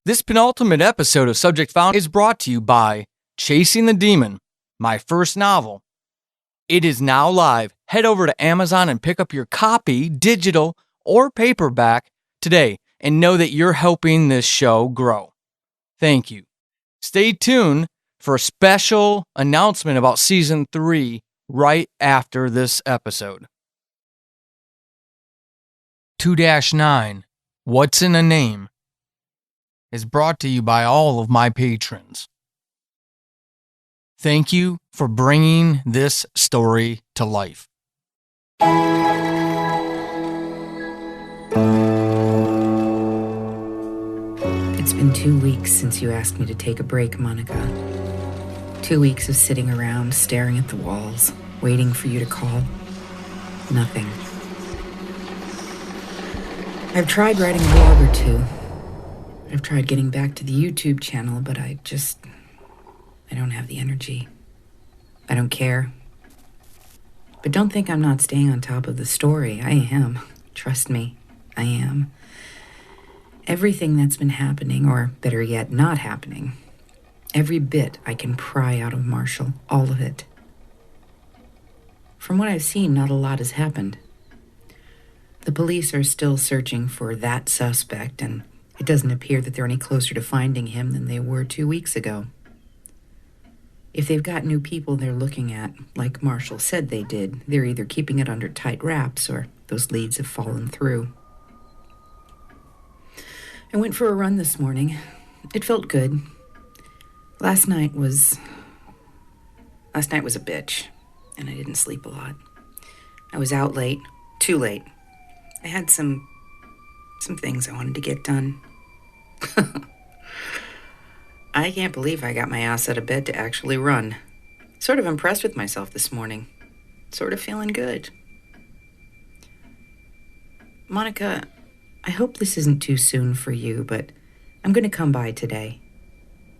This penultimate episode of Subject Found is brought to you by Chasing the Demon, my first novel. It is now live. Head over to Amazon and pick up your copy, digital or paperback, today, and know that you're helping this show grow. Thank you. Stay tuned for a special announcement about Season 3 right after this episode. 2-9, What's in a Name, is brought to you by all of my patrons. Thank you for bringing this story to life. It's been 2 weeks since you asked me to take a break, Monica. 2 weeks of sitting around, staring at the walls, waiting for you to call. Nothing. I've tried writing a blog or two. I've tried getting back to the YouTube channel, but I don't have the energy. I don't care. But don't think I'm not staying on top of the story. I am. Trust me, I am. Everything that's been happening, or better yet, not happening, every bit I can pry out of Marshall, all of it. From what I've seen, not a lot has happened. The police are still searching for that suspect, and it doesn't appear that they're any closer to finding him than they were 2 weeks ago. If they've got new people they're looking at, like Marshall said they did, they're either keeping it under tight wraps or those leads have fallen through. I went for a run this morning. It felt good. Last night was a bitch, and I didn't sleep a lot. I was out late, too late. I had some things I wanted to get done. I can't believe I got my ass out of bed to actually run. Sort of impressed with myself this morning. Sort of feeling good. Monica, I hope this isn't too soon for you, but I'm going to come by today.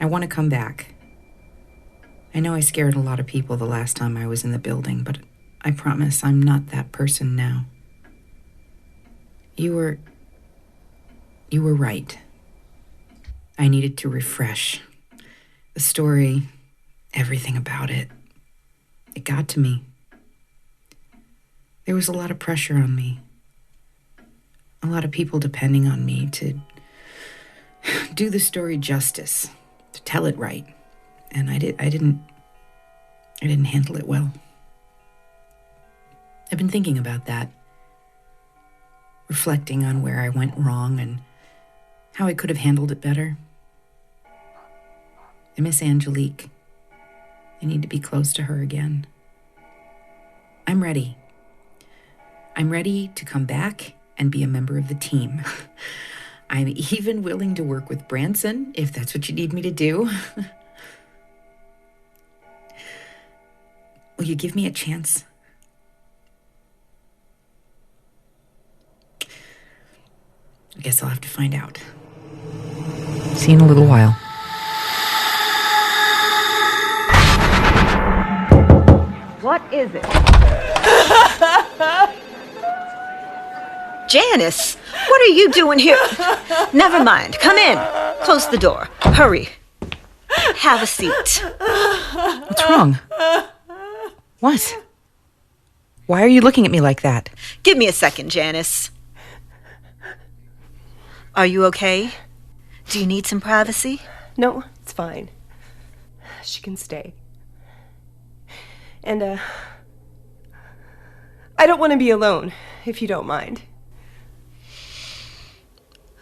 I want to come back. I know I scared a lot of people the last time I was in the building, but I promise I'm not that person now. You were right. I needed to refresh. The story, everything about it. It got to me. There was a lot of pressure on me. A lot of people depending on me to do the story justice, to tell it right. And I didn't handle it well. I've been thinking about that. Reflecting on where I went wrong and how I could have handled it better. I miss Angelique. I need to be close to her again. I'm ready. I'm ready to come back and be a member of the team. I'm even willing to work with Branson, if that's what you need me to do. Will you give me a chance? I guess I'll have to find out. See you in a little while. What is it? Janice, what are you doing here? Never mind. Come in. Close the door. Hurry. Have a seat. What's wrong? What? Why are you looking at me like that? Give me a second, Janice. Are you okay? Do you need some privacy? No, it's fine. She can stay. And, I don't want to be alone, if you don't mind.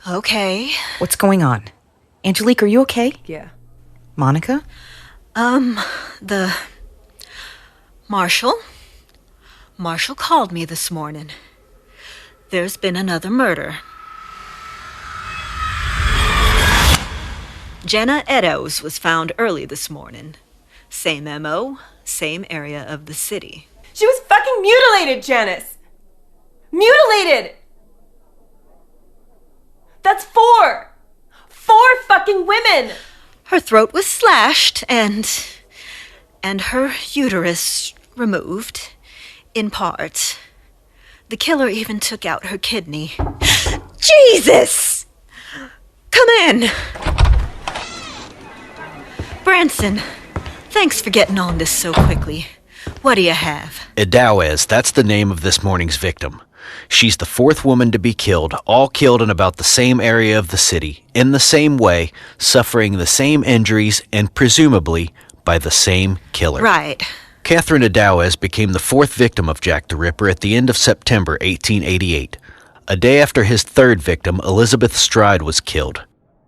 Okay. What's going on? Angelique, are you okay? Yeah. Monica? The Marshall called me this morning. There's been another murder. Jenna Eddowes was found early this morning. Same MO, same area of the city. She was fucking mutilated, Janice! Mutilated! That's 4! 4 fucking women! Her throat was slashed and her uterus removed, in part. The killer even took out her kidney. Jesus! Come in! Branson, thanks for getting on this so quickly. What do you have? Edawes, that's the name of this morning's victim. She's the fourth woman to be killed, all killed in about the same area of the city, in the same way, suffering the same injuries, and presumably by the same killer. Right. Catherine Edawes became the fourth victim of Jack the Ripper at the end of September 1888. A day after his third victim, Elizabeth Stride, was killed.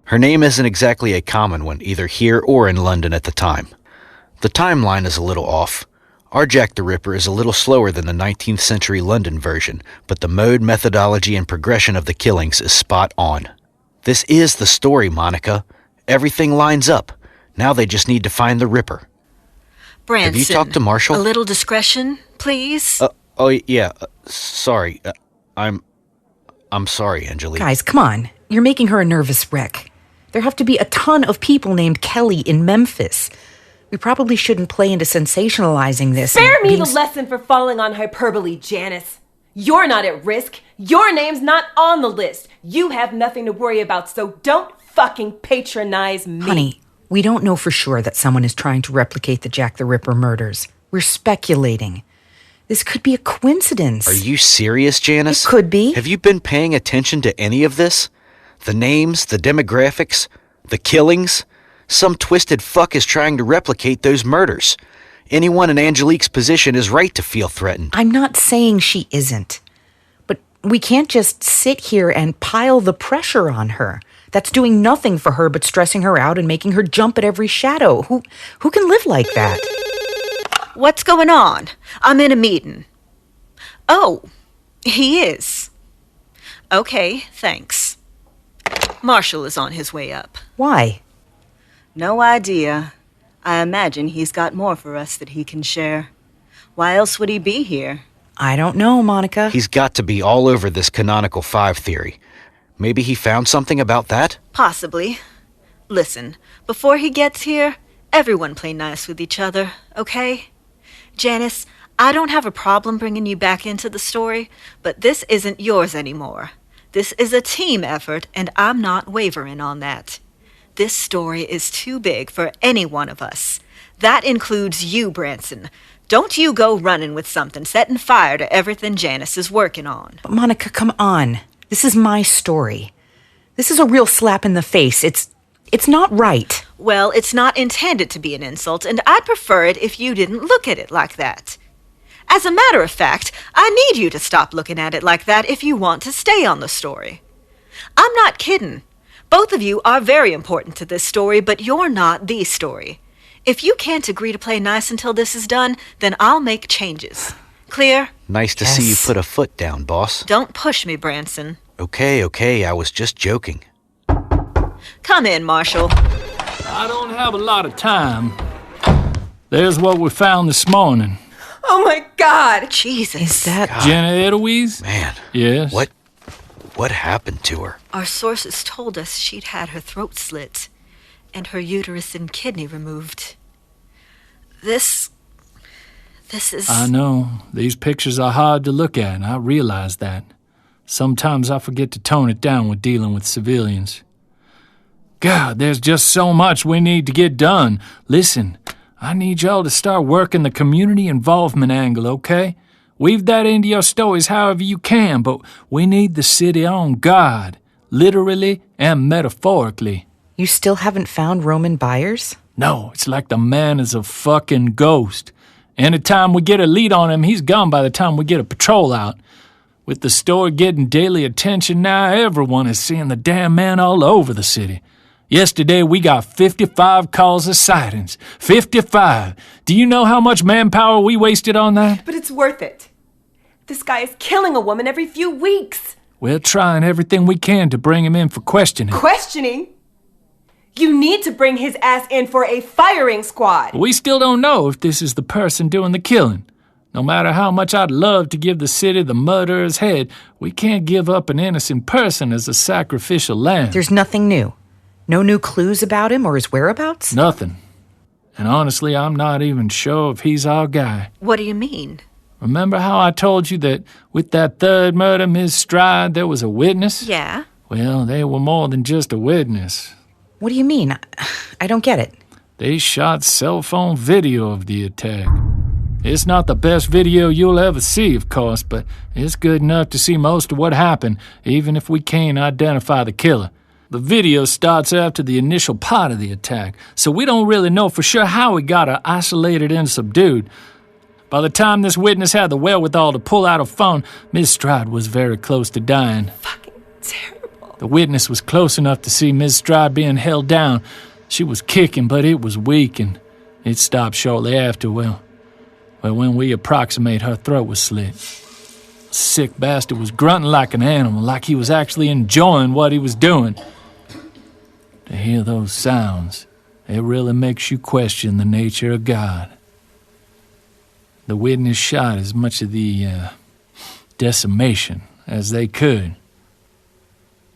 Her name isn't exactly a common one, either here or in London at the time. The timeline is a little off. Our Jack the Ripper is a little slower than the 19th century London version, but the mode, methodology, and progression of the killings is spot on. This is the story, Monica. Everything lines up. Now they just need to find the Ripper. Branson, have you talked to Marshall? A little discretion, please? Sorry. I'm sorry, Angelique. Guys, come on. You're making her a nervous wreck. There have to be a ton of people named Kelly in Memphis. We probably shouldn't play into sensationalizing this. Spare me the lesson for falling on hyperbole, Janice. You're not at risk. Your name's not on the list. You have nothing to worry about, so don't fucking patronize me. Honey, we don't know for sure that someone is trying to replicate the Jack the Ripper murders. We're speculating. This could be a coincidence. Are you serious, Janice? It could be. Have you been paying attention to any of this? The names, the demographics, the killings? Some twisted fuck is trying to replicate those murders. Anyone in Angelique's position is right to feel threatened. I'm not saying she isn't. But we can't just sit here and pile the pressure on her. That's doing nothing for her but stressing her out and making her jump at every shadow. Who can live like that? What's going on? I'm in a meeting. Oh, he is. Okay, thanks. Marshall is on his way up. Why? No idea. I imagine he's got more for us that he can share. Why else would he be here? I don't know, Monica. He's got to be all over this Canonical 5 theory. Maybe he found something about that? Possibly. Listen, before he gets here, everyone play nice with each other, okay? Janice, I don't have a problem bringing you back into the story, but this isn't yours anymore. This is a team effort, and I'm not wavering on that. This story is too big for any one of us. That includes you, Branson. Don't you go running with something, setting fire to everything Janice is working on. But Monica, come on. This is my story. This is a real slap in the face. It's not right. Well, it's not intended to be an insult, and I'd prefer it if you didn't look at it like that. As a matter of fact, I need you to stop looking at it like that if you want to stay on the story. I'm not kidding. Both of you are very important to this story, but you're not the story. If you can't agree to play nice until this is done, then I'll make changes. Clear? Nice to see you put a foot down, boss. Don't push me, Branson. Okay, I was just joking. Come in, Marshall. I don't have a lot of time. There's what we found this morning. Oh my God! Jesus. Is that... Jenna Edelweiss? Man. Yes? What happened to her? Our sources told us she'd had her throat slit and her uterus and kidney removed. This is... I know. These pictures are hard to look at, and I realize that. Sometimes I forget to tone it down when dealing with civilians. God, there's just so much we need to get done. Listen, I need y'all to start working the community involvement angle, okay? Weave that into your stories however you can, but we need the city on guard, literally and metaphorically. You still haven't found Roman Byers? No, it's like the man is a fucking ghost. Anytime we get a lead on him, he's gone by the time we get a patrol out. With the store getting daily attention now, everyone is seeing the damn man all over the city. Yesterday, we got 55 calls of sightings. 55! Do you know how much manpower we wasted on that? But it's worth it. This guy is killing a woman every few weeks. We're trying everything we can to bring him in for questioning. Questioning? You need to bring his ass in for a firing squad. We still don't know if this is the person doing the killing. No matter how much I'd love to give the city the murderer's head, we can't give up an innocent person as a sacrificial lamb. There's nothing new. No new clues about him or his whereabouts? Nothing. And honestly, I'm not even sure if he's our guy. What do you mean? Remember how I told you that with that third murder, Ms. Stride, there was a witness? Yeah? Well, they were more than just a witness. What do you mean? I don't get it. They shot cell phone video of the attack. It's not the best video you'll ever see, of course, but it's good enough to see most of what happened, even if we can't identify the killer. The video starts after the initial part of the attack, so we don't really know for sure how he got her isolated and subdued. By the time this witness had the wherewithal to pull out a phone, Miss Stride was very close to dying. Fucking terrible. The witness was close enough to see Miss Stride being held down. She was kicking, but it was weak, and it stopped shortly after. Well, when we approximate, her throat was slit. The sick bastard was grunting like an animal, like he was actually enjoying what he was doing. To hear those sounds, it really makes you question the nature of God. The witness shot as much of the decimation as they could.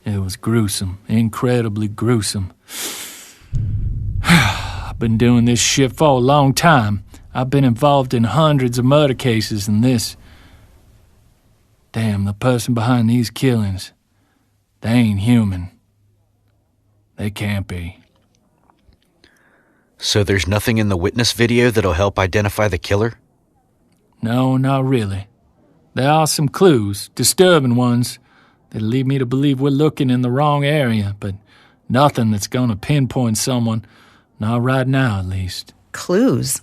It was gruesome, incredibly gruesome. I've been doing this shit for a long time. I've been involved in hundreds of murder cases, and this... Damn, the person behind these killings, they ain't human. They can't be. So there's nothing in the witness video that'll help identify the killer? No, not really. There are some clues, disturbing ones, that lead me to believe we're looking in the wrong area, but nothing that's gonna pinpoint someone, not right now at least. Clues?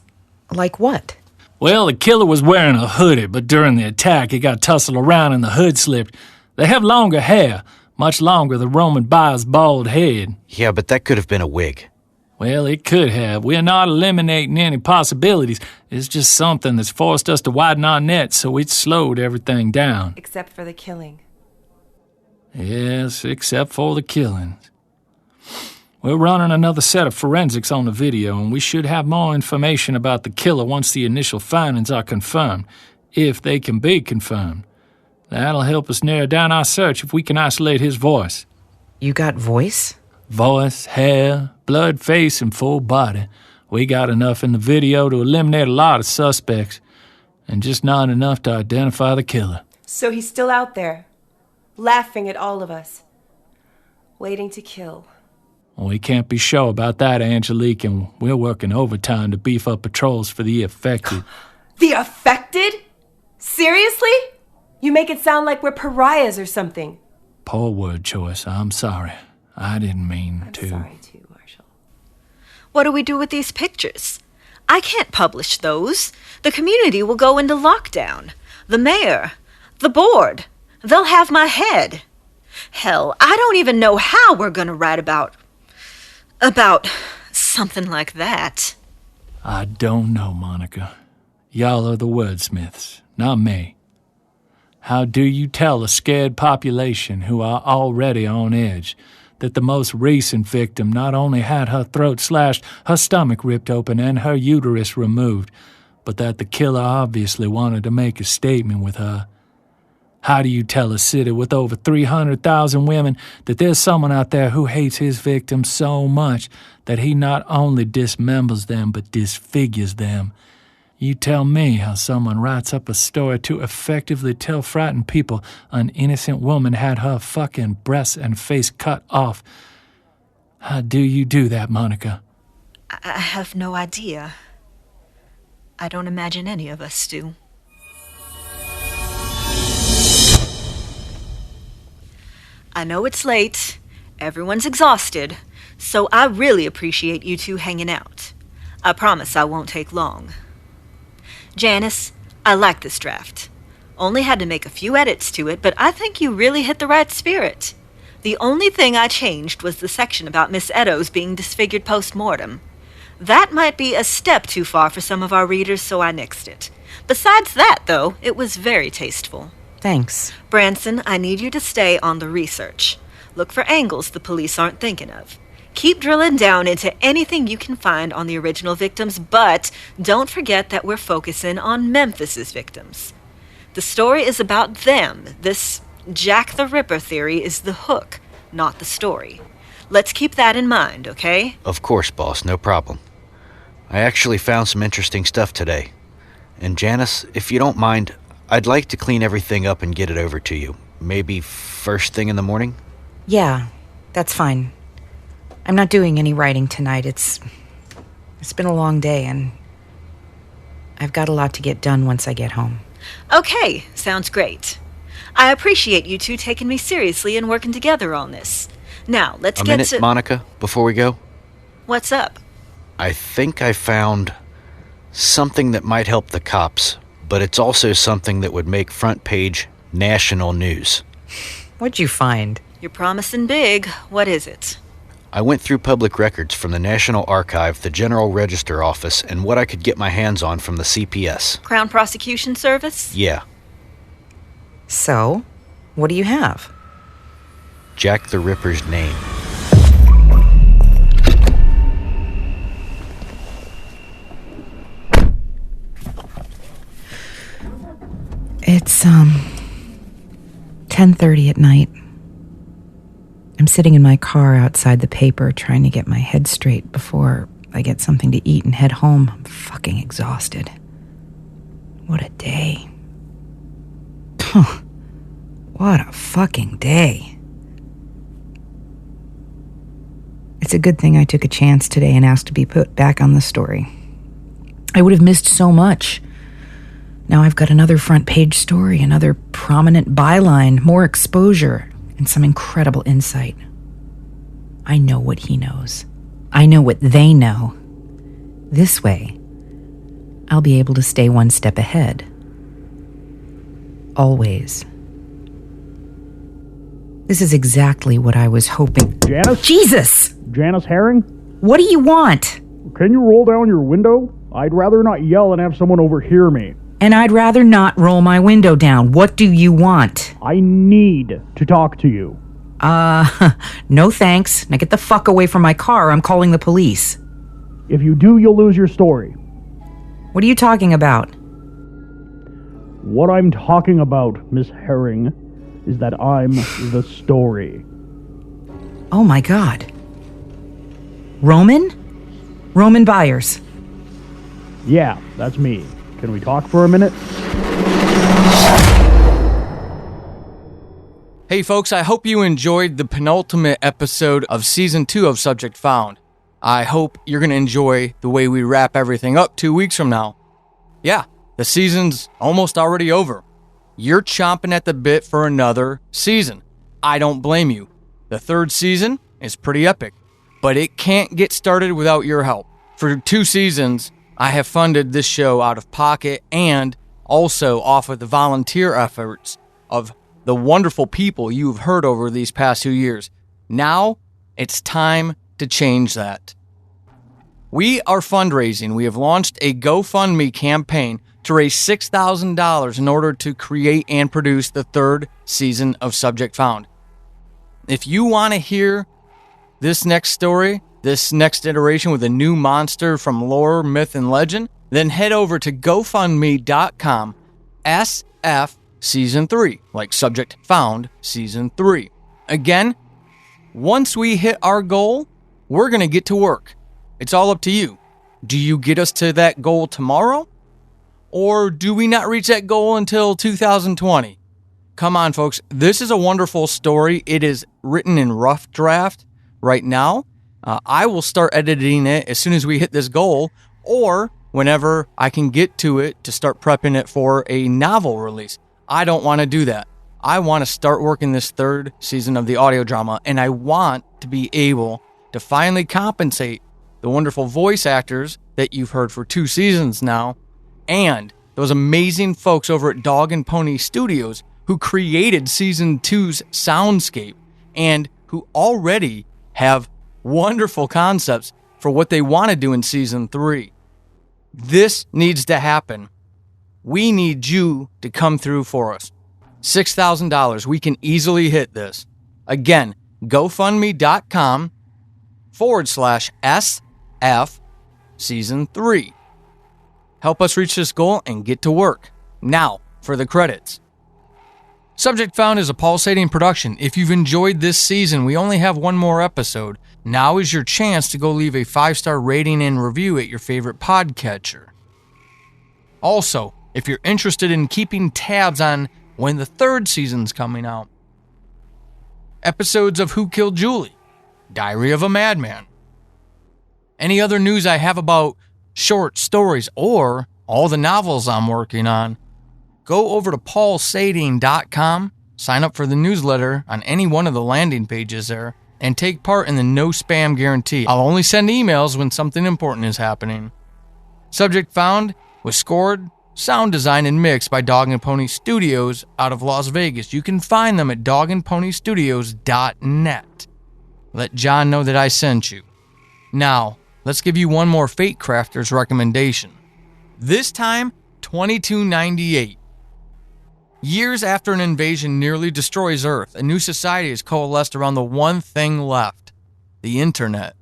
Like what? Well, the killer was wearing a hoodie, but during the attack he got tussled around and the hood slipped. They have longer hair, much longer than Roman Buyer's bald head. Yeah, but that could have been a wig. Well, it could have. We're not eliminating any possibilities. It's just something that's forced us to widen our net, so it slowed everything down. Except for the killing. Yes, except for the killings. We're running another set of forensics on the video, and we should have more information about the killer once the initial findings are confirmed, if they can be confirmed. That'll help us narrow down our search if we can isolate his voice. You got voice? Voice, hair, blood, face, and full body. We got enough in the video to eliminate a lot of suspects, and just not enough to identify the killer. So he's still out there, laughing at all of us, waiting to kill. We can't be sure about that, Angelique, and we're working overtime to beef up patrols for the affected. The affected? Seriously? You make it sound like we're pariahs or something. Poor word choice. I'm sorry. I didn't mean to. I'm sorry too, Marshall. What do we do with these pictures? I can't publish those. The community will go into lockdown. The mayor, the board, they'll have my head. Hell, I don't even know how we're gonna write about something like that. I don't know, Monica. Y'all are the wordsmiths, not me. How do you tell a scared population who are already on edge that the most recent victim not only had her throat slashed, her stomach ripped open, and her uterus removed, but that the killer obviously wanted to make a statement with her? How do you tell a city with over 300,000 women that there's someone out there who hates his victims so much that he not only dismembers them but disfigures them? You tell me how someone writes up a story to effectively tell frightened people an innocent woman had her fucking breasts and face cut off. How do you do that, Monica? I have no idea. I don't imagine any of us do. I know it's late, everyone's exhausted, so I really appreciate you two hanging out. I promise I won't take long. Janice, I like this draft. Only had to make a few edits to it, but I think you really hit the right spirit. The only thing I changed was the section about Miss Eddowes being disfigured post-mortem. That might be a step too far for some of our readers, so I nixed it. Besides that, though, it was very tasteful. Thanks. Branson, I need you to stay on the research. Look for angles the police aren't thinking of. Keep drilling down into anything you can find on the original victims, but don't forget that we're focusing on Memphis's victims. The story is about them. This Jack the Ripper theory is the hook, not the story. Let's keep that in mind, okay? Of course, boss, no problem. I actually found some interesting stuff today. And Janice, if you don't mind, I'd like to clean everything up and get it over to you. Maybe first thing in the morning? Yeah, that's fine. I'm not doing any writing tonight. It's It's been a long day, and I've got a lot to get done once I get home. Okay, sounds great. I appreciate you two taking me seriously and working together on this. Now, let's get to... A minute, Monica, before we go. What's up? I think I found something that might help the cops, but it's also something that would make front page national news. What'd you find? You're promising big. What is it? I went through public records from the National Archive, the General Register Office, and what I could get my hands on from the CPS. Crown Prosecution Service? Yeah, So, what do you have? Jack the Ripper's name. It's 10:30 at night. I'm sitting in my car outside the paper trying to get my head straight before I get something to eat and head home. I'm fucking exhausted. What a day. What a fucking day. It's a good thing I took a chance today and asked to be put back on the story. I would have missed so much. Now I've got another front page story, another prominent byline, more exposure, and some incredible insight. I know what he knows. I know what they know. This way, I'll be able to stay one step ahead. Always. This is exactly what I was hoping. Janice? Jesus! Janice Herring? What do you want? Can you roll down your window? I'd rather not yell and have someone overhear me. And I'd rather not roll my window down. What do you want? I need to talk to you. No thanks. Now get the fuck away from my car. I'm calling the police. If you do, you'll lose your story. What are you talking about? What I'm talking about, Miss Herring, is that I'm the story. Oh my God. Roman? Roman Byers. Yeah, that's me. Can we talk for a minute? Hey folks, I hope you enjoyed the penultimate episode of Season 2 of Subject Found. I hope you're going to enjoy the way we wrap everything up 2 weeks from now. Yeah, the season's almost already over. You're chomping at the bit for another season. I don't blame you. The third season is pretty epic, but it can't get started without your help. For 2 seasons, I have funded this show out of pocket and also off of the volunteer efforts of the wonderful people you've heard over these past 2 years. Now, it's time to change that. We are fundraising. We have launched a GoFundMe campaign to raise $6,000 in order to create and produce the third season of Subject Found. If you want to hear this next story, this next iteration with a new monster from lore, myth, and legend, then head over to GoFundMe.com SF Season 3, like Subject Found Season 3. Again, once we hit our goal, we're going to get to work. It's all up to you. Do you get us to that goal tomorrow? Or do we not reach that goal until 2020? Come on, folks. This is a wonderful story. It is written in rough draft right now. I will start editing it as soon as we hit this goal, or whenever I can get to it to start prepping it for a novel release. I don't want to do that. I want to start working this third season of the audio drama, and I want to be able to finally compensate the wonderful voice actors that you've heard for 2 seasons now, and those amazing folks over at Dog and Pony Studios who created Season 2's soundscape and who already have wonderful concepts for what they want to do in Season 3. This needs to happen. We need you to come through for us. $6,000. We can easily hit this. Again, GoFundMe.com/SF Season 3. Help us reach this goal and get to work. Now, for the credits. Subject Found is a pulsating production. If you've enjoyed this season, we only have 1 more episode. Now is your chance to go leave a 5-star rating and review at your favorite podcatcher. Also, if you're interested in keeping tabs on when the 3rd season's coming out, episodes of Who Killed Julie, Diary of a Madman, any other news I have about short stories or all the novels I'm working on, go over to paulsading.com, sign up for the newsletter on any one of the landing pages there, and take part in the no spam guarantee. I'll only send emails when something important is happening. Subject Found was scored, sound designed, and mixed by Dog and Pony Studios out of Las Vegas. You can find them at dogandponystudios.net. Let John know that I sent you. Now, let's give you one more Fate Crafters recommendation. This time, 2298. Years after an invasion nearly destroys Earth, a new society has coalesced around the one thing left: the internet.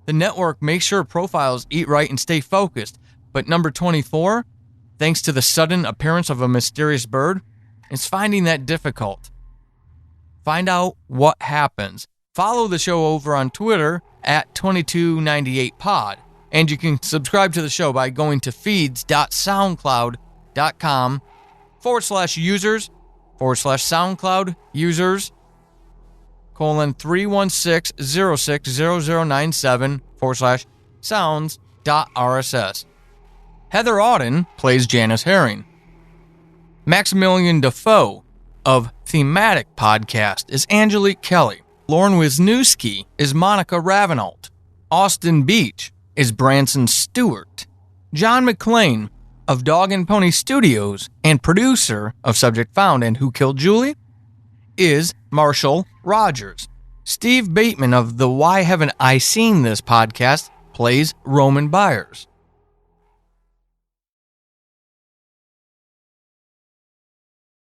The network makes sure profiles eat right and stay focused, but number 24, thanks to the sudden appearance of a mysterious bird, is finding that difficult. Find out what happens. Follow the show over on Twitter at 2298pod, and you can subscribe to the show by going to feeds.soundcloud.com/users/SoundCloud users :316060097/sounds.rss. Heather Auden plays Janice Herring. Maximilian Defoe of Thematic Podcast is Angelique Kelly. Lauren Wisniewski is Monica Ravenalt. Austin Beach is Branson Stewart. John McClane of Dog and Pony Studios and producer of Subject Found and Who Killed Julie is Marshall Rogers. Steve Bateman of the Why Haven't I Seen This podcast plays Roman Byers.